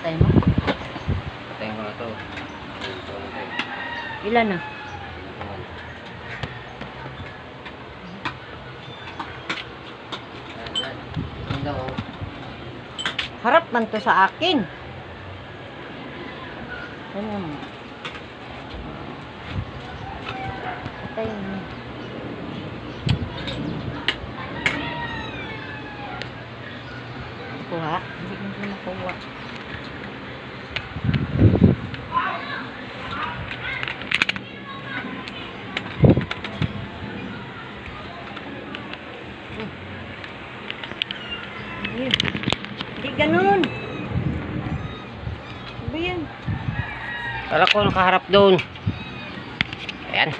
Patay mo? Patayin ko na to. Ilan na? Harap man to sa akin. Ano mo? Patay mo. Kuha? Hindi ko nakuha. Hindi ganun. Ano ba yan? Kala ko nakaharap doon. Ayan.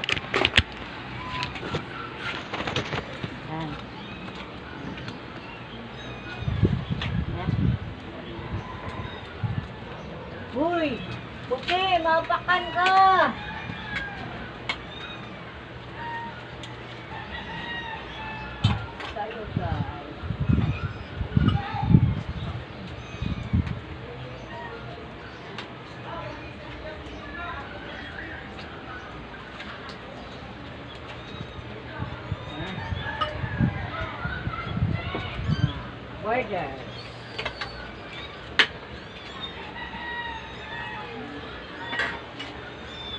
Yan. Uy! Puti! Mapakan ka! Tayo guys. Border.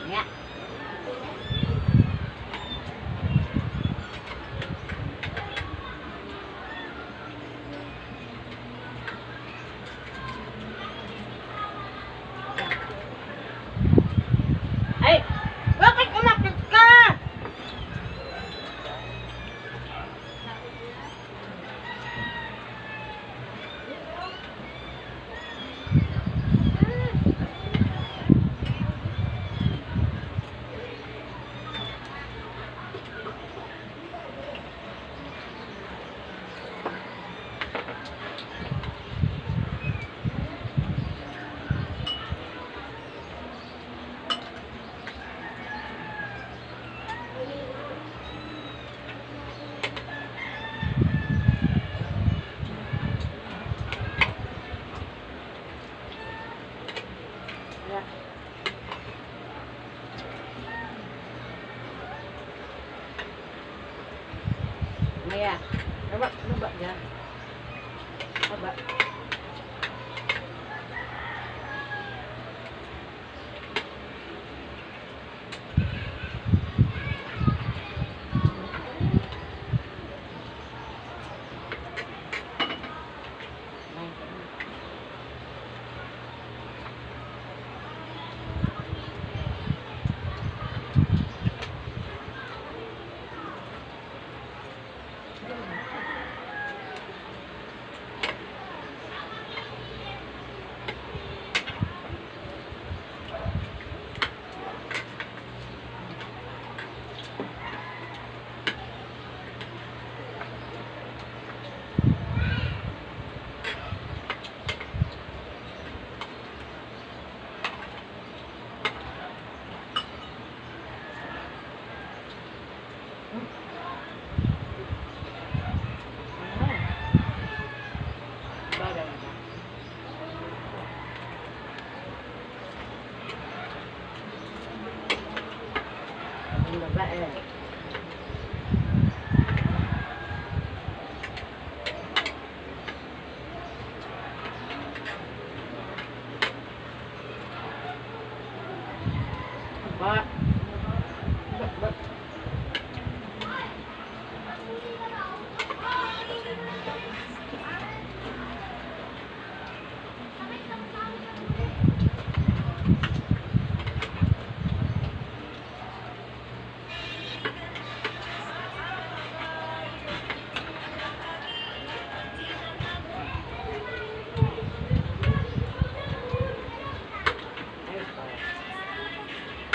Yeah. Ay! Bakit umakit ka? Maya, baba dyan. Baba.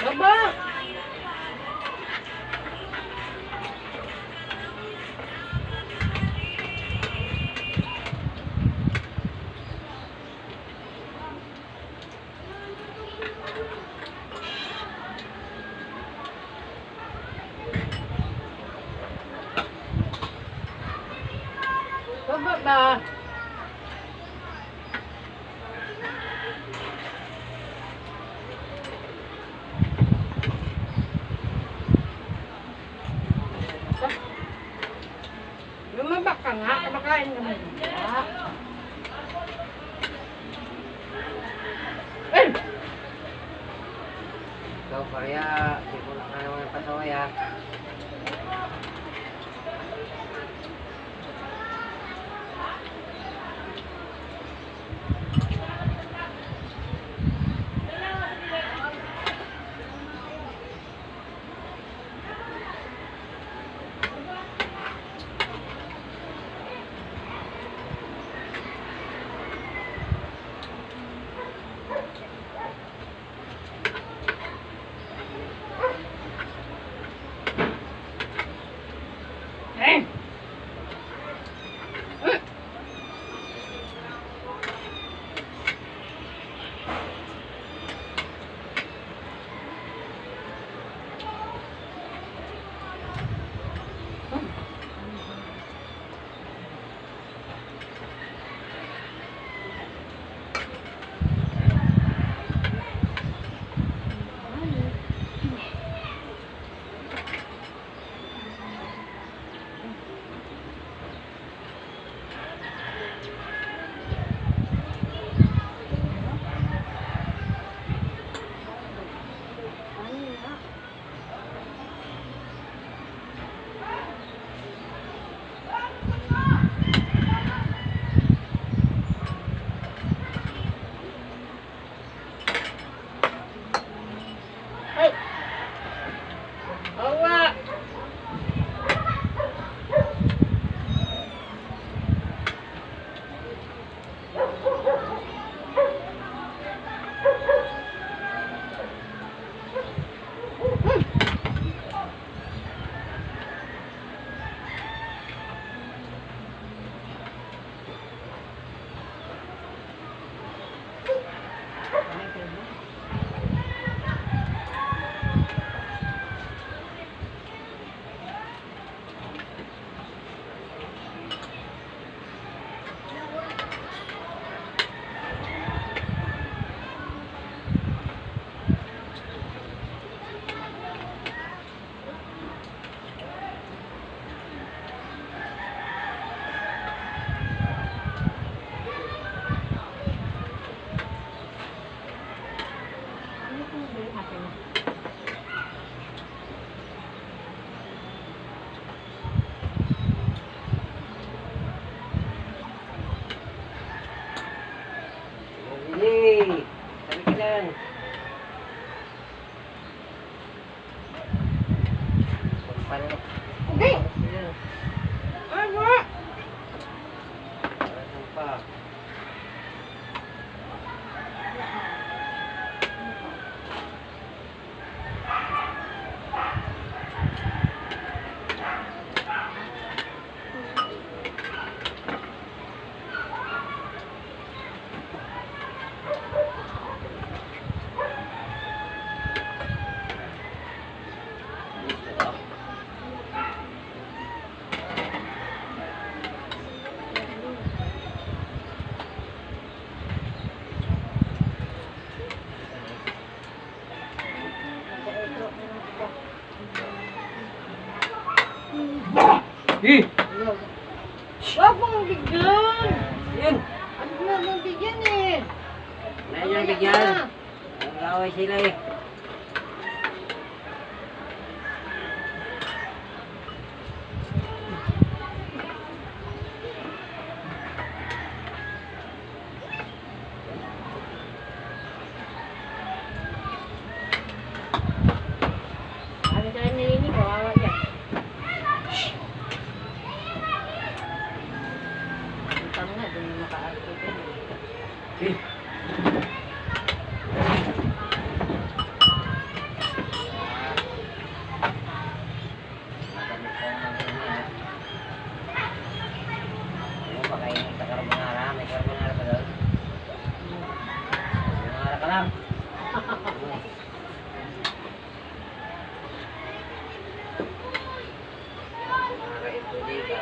Baba! Kaya, di ko na naman yung pasoya. Ay! Awa! Yay! Sabi ka lang. Paano? Hindi! Awa! Ano pa? Eh! Wag mong bigyan! Yun! Ano na mong bigyan eh? Meron yung bigyan. Nag-away sila eh. Ano tayo nilinig? Kawawa dyan. Utang nga, dun makaarto ko. Eh! Ano pa kayo sa carbonara? May carbonara pa doon? Carbonara ka lang. Carbonara ito dito.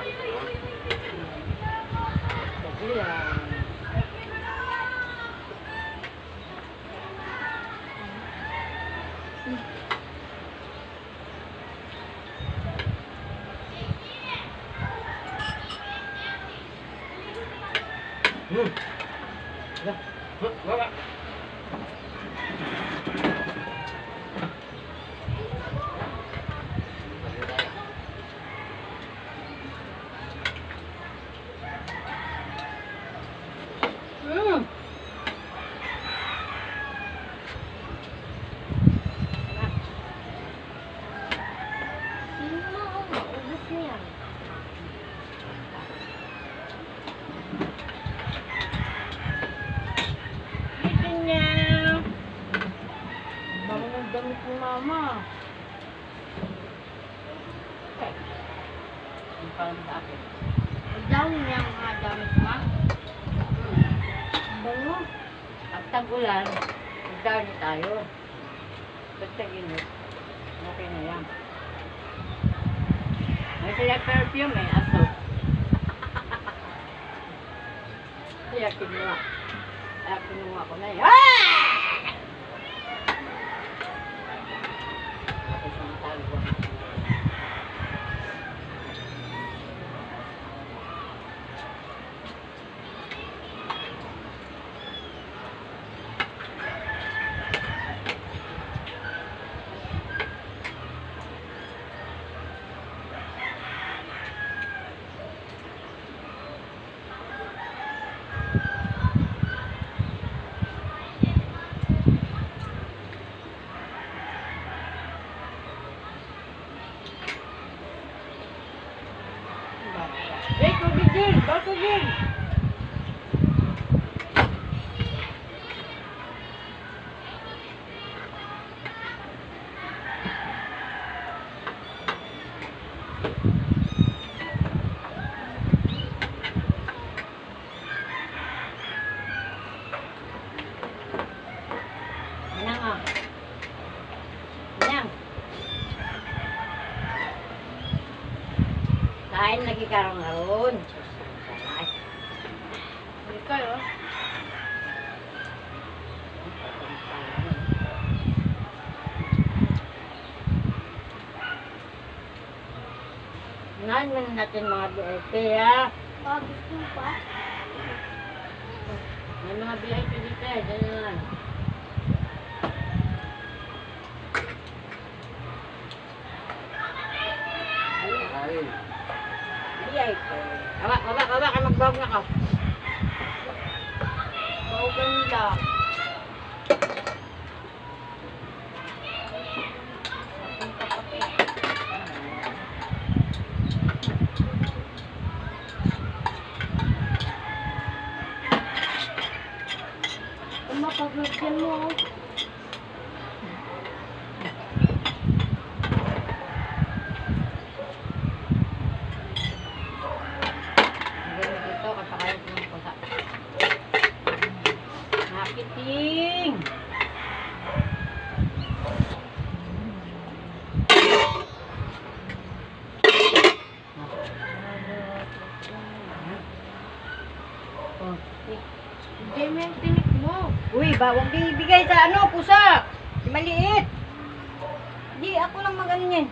Sige lang. Baba. damit ni mama. Okay. Ang parang sa akin. Down niya ang mga damit ma. Bango. Pag tag-ulan, magdali tayo. Pag tag-init, okay na yan. May sila perfume eh, aso. Kaya kinuha. Kaya kinuha ko na yan. Ako sa matalo ko. Eh, tubig din! Baso din! Inang ah. Inang. Kain lagi karang aron. Ay. Hindi kayo. Ngayon natin mga VIP ha. Gusto pa. May mga VIP dito eh. Diyan na lang. VIP. Wala ka mag-vlog na ka. Wow, ganda. Kung mapag-vlog mo. Ganyan dito kapakain ko ng pusa. Nakiting! Oh, Hindi mo yung tinik mo. uy, bawang bibigay sa ano, pusa! Maliit! Di, ako lang mag-ano yan.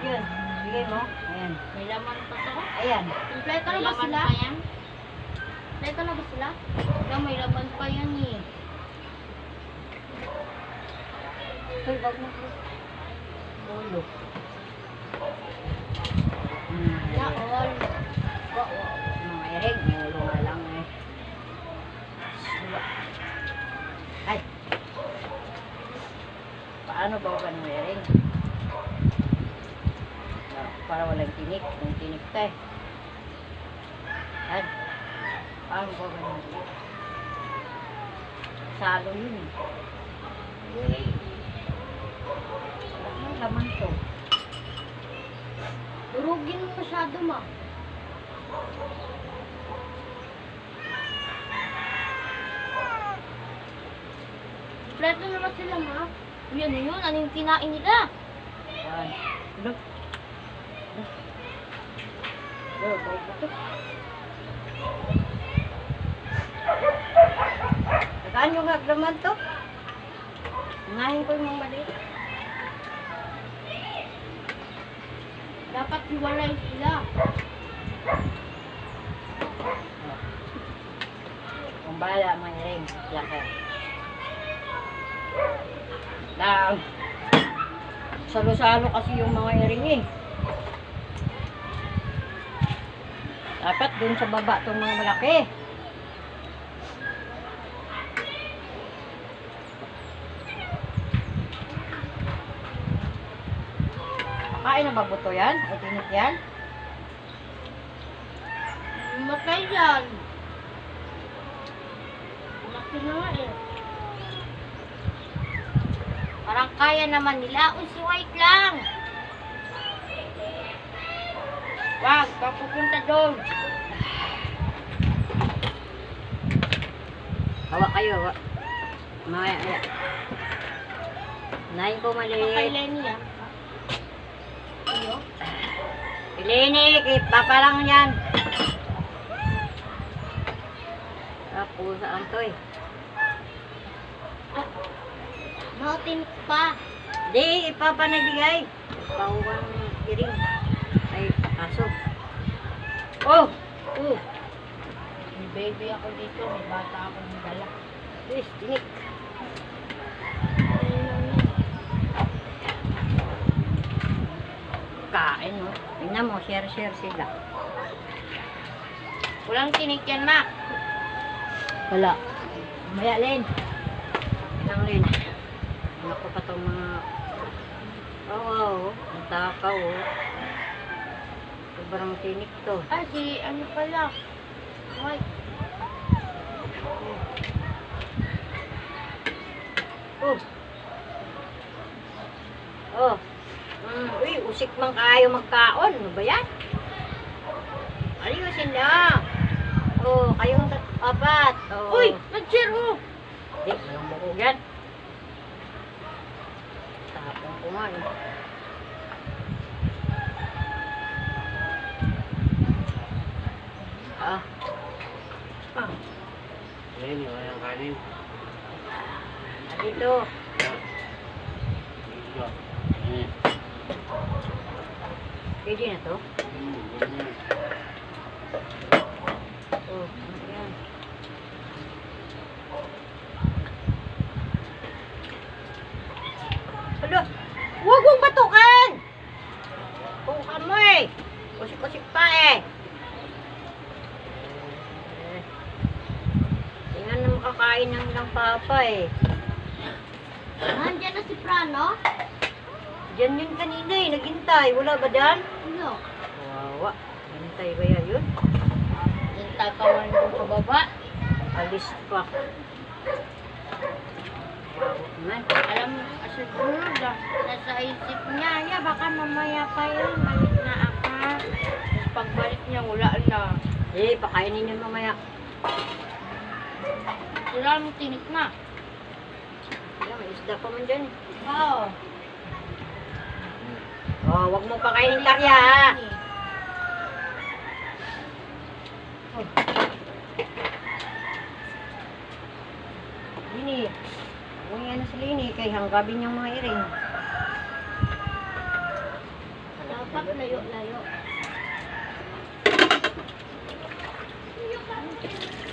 Yun, bigay mo. Ayan. May laman pa to. Ayan. Kompleto na May ba laman sila? pa yan? Kompleto na ba sila? May laman pa yan eh. Uy, bag mo. Ulo. Na all. Mga ereg, may ulo nga lang eh. Ay! Paano ba ba ng ereg? Para walang tinik. Kung tinik tayo. Ay! Paano ba ba ng tinik? Salo yun eh. Ano laman to? Durugin mo masyado ma. Kompleto na ba sila ma? Yun yun, ano yung kinain nila? Ay. Ano? Ano? Balik na to. Saan yung aglaman to? Ngahin ko yung maliit. Dapat hiwalay sila. Kung bala, mga ring. Laki. Lang. Salo-salo kasi yung mga ring eh. Dapat dun sa baba itong mga malaki. Kain na ba buto yan? O tinit yan? Matay yan. Laki na nga eh. Parang kaya naman nila. Uy, si White lang. Wag, papupunta doon. Hawa kayo, hawa. Mamaya. Unahin ko Kay maliit. Lenny ah. Ano? Pilini, papa lang yan. Tapos, saan to eh? Nautin pa. Di, ipapa nagbigay. Pawang iring. Ay, kaso. Oh! Oh! May baby ako dito. May bata akong dala. Please, tinik. Kain mo. Tingnan mo, share sila. Walang tinik yan, Ma. Wala. Maya, Len. Ilang, Len. Anak ko pa itong mga... Oo, ang takaw, oh. Sobrang tinik to. Ah, si ano pala. White. Oh. Oh. Uy, usik man kayo magkaon. Ano ba yan? Ayusin na. Oh, kayong apat. Oh. Uy, nag-share oh. Di, walang buhog yan. Tapong ko nga eh. Ah. Ah. Ayun, yung walang kanin. Dito. Dito. Pwede na to? Ganyan. Oh, ayan. Hala, huwag mong batukan! Tukan mo eh. Kusik-kusik pa eh. Tingnan na makakain ng ilang papa eh. Nandiyan na si Prano? Diyan yun kanina eh, naghintay. Wala ba dyan? Ano? Wawa. Hintay ba yan yun? Yung takawan doon sa baba. Alis pa. Wawa naman. Alam mo, siguro na, nasa isip niya, baka mamaya pa yun, balik na ako. Tapos pagbalik niya, wala na. Eh, pakainin yun mamaya. Wala mong tinik na. Wala, may isda pa man dyan eh. Oo. Oh, wag mo pakainin karya ha. Oh. Lini. Uy, ano si Lini? Kay hanggabin niyang mga iring. Dapat layo-layo.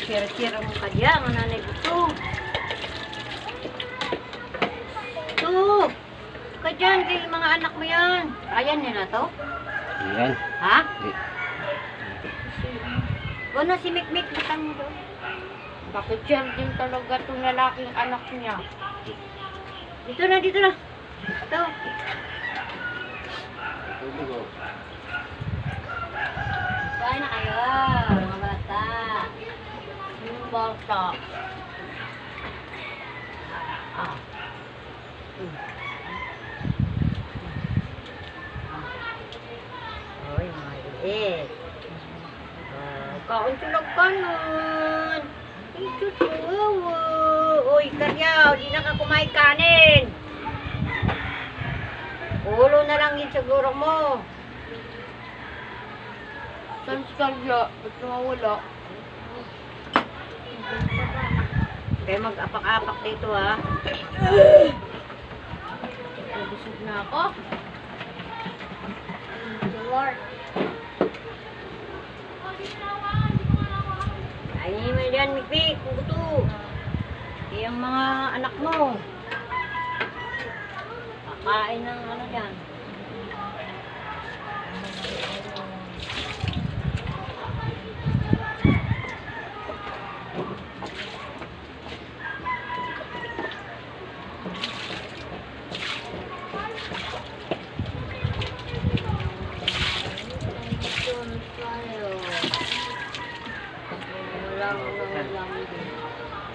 Share-share mo ka dyan, ang nanay gusto. Ito. Ka dyan, kay mga anak mo yan. Ayan nila to? Yan. Ha? Di. Ano si Mikmik? Batan mo doon. Bakit siya din talaga itong lalaking anak niya? Dito na, dito na. Ito. Tubig oh. Kain na kayo, mga bata. Yung bata. Ah. Oy, maliit. Kaon tulog ka nun. Ito tuwawa. Oy, karyaw, di na ka kumain kanin. Ulo na lang yun siguro mo. Saan si Karya? Ba't nawawala? Kaya mag-apak-apak dito ha. Busog na ako. Lord. Ay, may yan, Mikmik, kukuto. Yung mga anak mo. Kakain ng ano yan.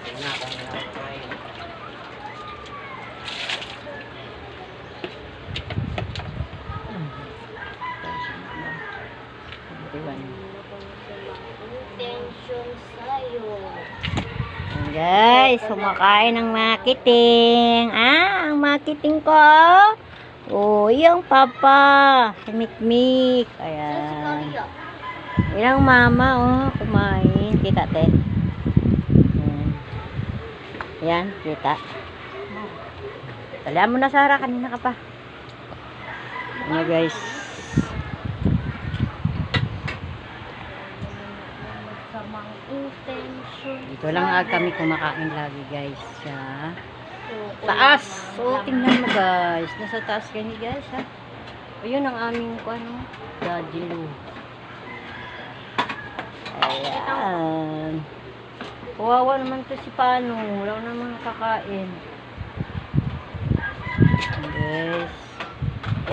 Yan na, kung nakakain. Guys, kumakain ng makiting. Ah, ang makiting ko. Oh, yung papa. Si Mikmik. Ayan. Ilang mama, oh, kumain. Kita, te. Ayan, kita. Talihan mo na, Sarah. Kanina ka pa. Ayan, guys. Samang intention. Dito lang kami kumakain lagi, guys. Sa taas. So, tingnan mo, guys. Nasa taas kami, guys, ha. Ayun ang aming, Daddy Lou. Ayan. Kawawa naman to si Pano. Wala naman kakain. Guys.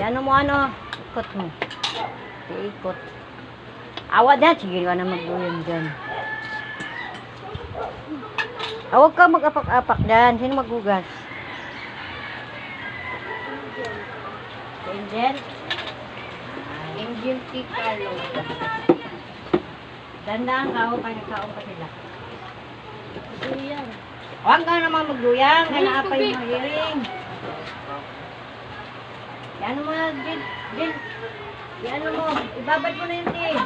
Ayan mo, ikot mo. Ikot. Awa dyan. Sige ka na mag-uyan dyan. Huwag ka mag-apak-apak dyan. Sino maghugas? Angel? Angel Tikalo. Dandaan ka. Huwag ka nagkaon pa sila. Ayan. Huwag ka naman magluyang. Kanaapay mo hearing. Yan mo na, Jill. Yan mo. Ibabad mo na yun, Jill.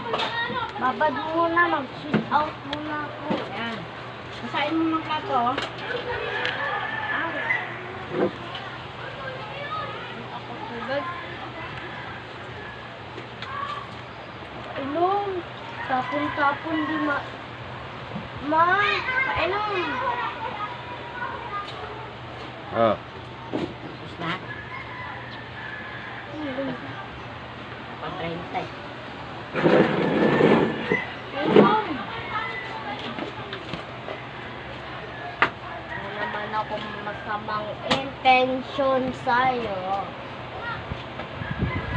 Babad muna, mag-sit out muna ako. Yan. Masain mo ng plato. Ako tulad. Inom. Tapon-tapon di ma... Painom. Oh. Tapos na. Pag-rentay. Inom. Ano naman ako masamang intention sa'yo.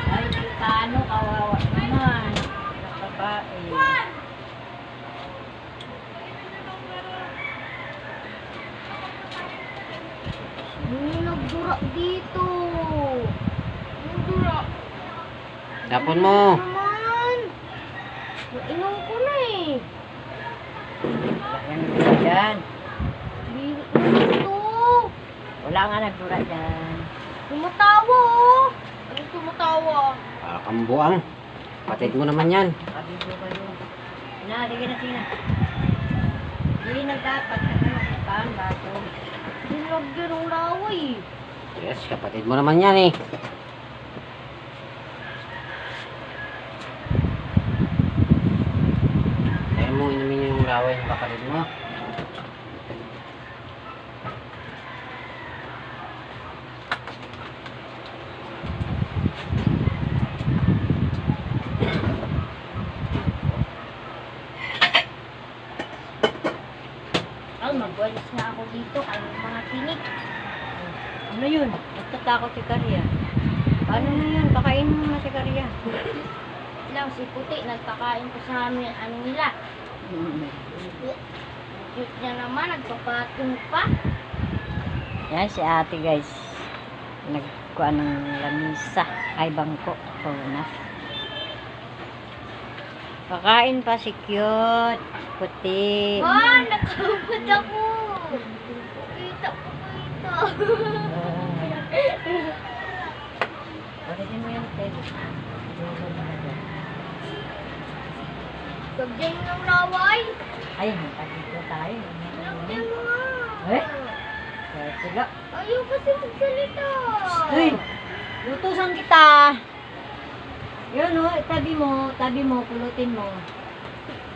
Ay, si Pano, kawawa naman. Nakabae. Nagdura dito. Nagdura. Tapon mo. Naman. Inom ko na eh. Yan, nagdura dyan. Dito. Wala nga nagdura dyan. Tumatawa oh. Ano tumatawa? Para kang buang. Patid mo naman yan. Kabidyo ka yun. Sige na, sige na. Hindi na dapat. Paan, baso. Dinlagyan ng laway. Yes, kapatid mo naman yan eh. Kaya mo inumin yung laway ng kapatid mo. Ay, magwalis na ako dito. Kayong mga tinik. Ano yun? Nagtatakot si Karya. Paano na yun? Pakainin mo na si Karya. Lang si Puti, nagkakain ko sa amin, ano nila. Cute niya naman, nagpapatong pa. Yan si ate, guys. Nagkuha ng lamisa. Ay, bangko. Puna. Kakain pa si Cute. Puti. Ah, nakabot ako. Kita ko kita. Ulitin mo yan, Ted. Sabdiyan mo ng laway. Ay, dito tayo. Sabdiyan mo nga. Eh? Sila. Ayaw kasi magsalita. Uy! Lutusan kita! Yun o, tabi mo, pulutin mo.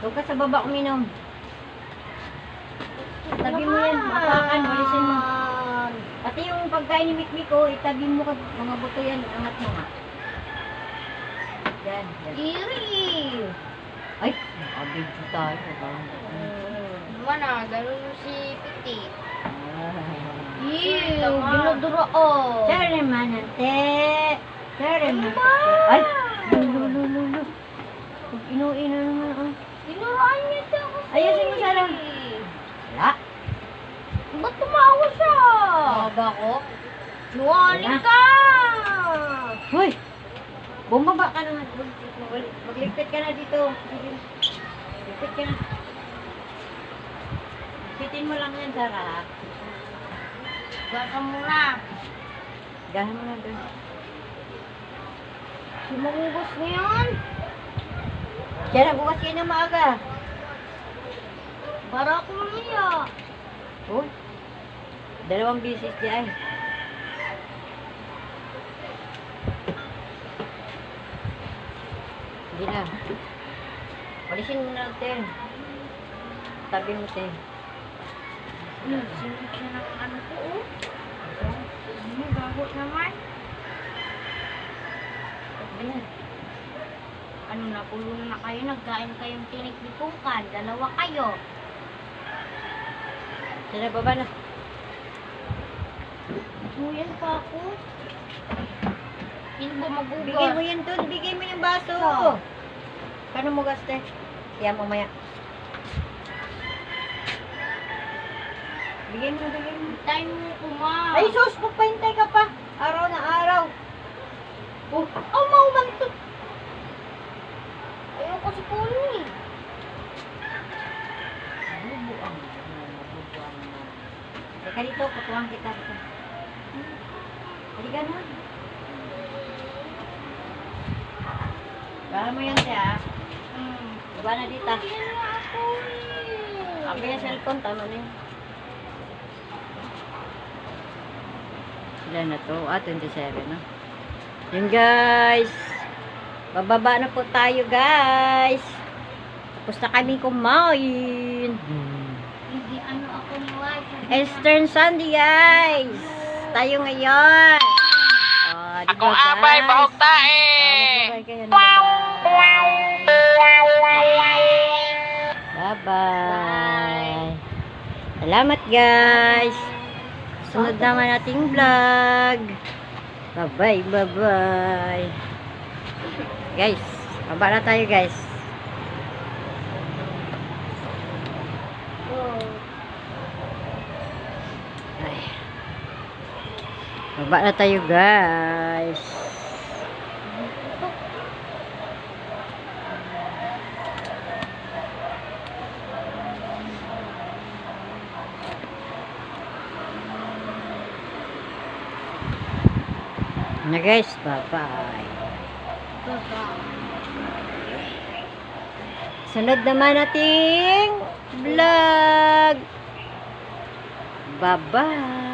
Doon ka sa baba uminom. Tabi mo yan, mapakan, walisin mo. Pati yung pagkain ni Mikmik ko, itabi mo ka, mga buto yan, angat mo nga. Yan, yan. Iri. Ay, nakabidyo tayo. Naman ah, ganun si Puti. Ah. Ew, binudura oh. Sir naman, ante. Sir naman. ba? Ay, lulu. Huwag inuina naman, ah. Dinuraan niya siya kasi. Ayusin mo, Sarah. Wala. Ba't tumawa siya? Maga ko. Nuwali Wala. ka! Hoy! Bumaba ka na. Magligpit ka na dito. Ligpit ka na. Bitin mo lang yan, Sarah. Baka muna. Gahan mo na doon. Sumugos na yun. Kaya nagbukas kayo ng maaga. Para ako mamaya. Oh, 2 bisis diyan. Hindi na. Walisin mo na natin. Tabi mo, te. Sinip siya ng ano ko, oh. Gagot naman. Tabi na. Ano na, pulo na kayo. Nagkain kayong tinik ni Pungkan. 2 kayo. Sila, baba na. Tuyan pa ako. Sino ba magugas? Bigay mo yan doon. Bigay mo yung baso. Ito. Paano mo gaste? Kaya mamaya. Bigay mo, bigay mo. Time mo kuma. Ay, sus! Magpahintay ka pa. Araw na araw. Oh, maumantok. Ayoko si Puno eh. Bubuang. Bubuang na. Teka dito, patuwang kita dito. Halika na. Bala mo yan, te, ah. Baba na dito. Yan na ako eh. Abi yung cellphone, tama na yun. Ilan na to? 27, no? Yun, guys. Bababa na po tayo, guys. Tapos na kami kumain. Hindi ano ako ni wife. Eastern Sunday, guys. Tayo ngayon. Oh, diba, Ako abay, guys? bahog tae. Magbabay kayo na, bye-bye. Salamat, guys. Sunod naman nating vlog. Bye-bye, bye-bye. Guys, baba na tayo, guys. Ay. Baba na tayo, guys. Na, guys, bye-bye. Sunod naman nating vlog. Bye-bye.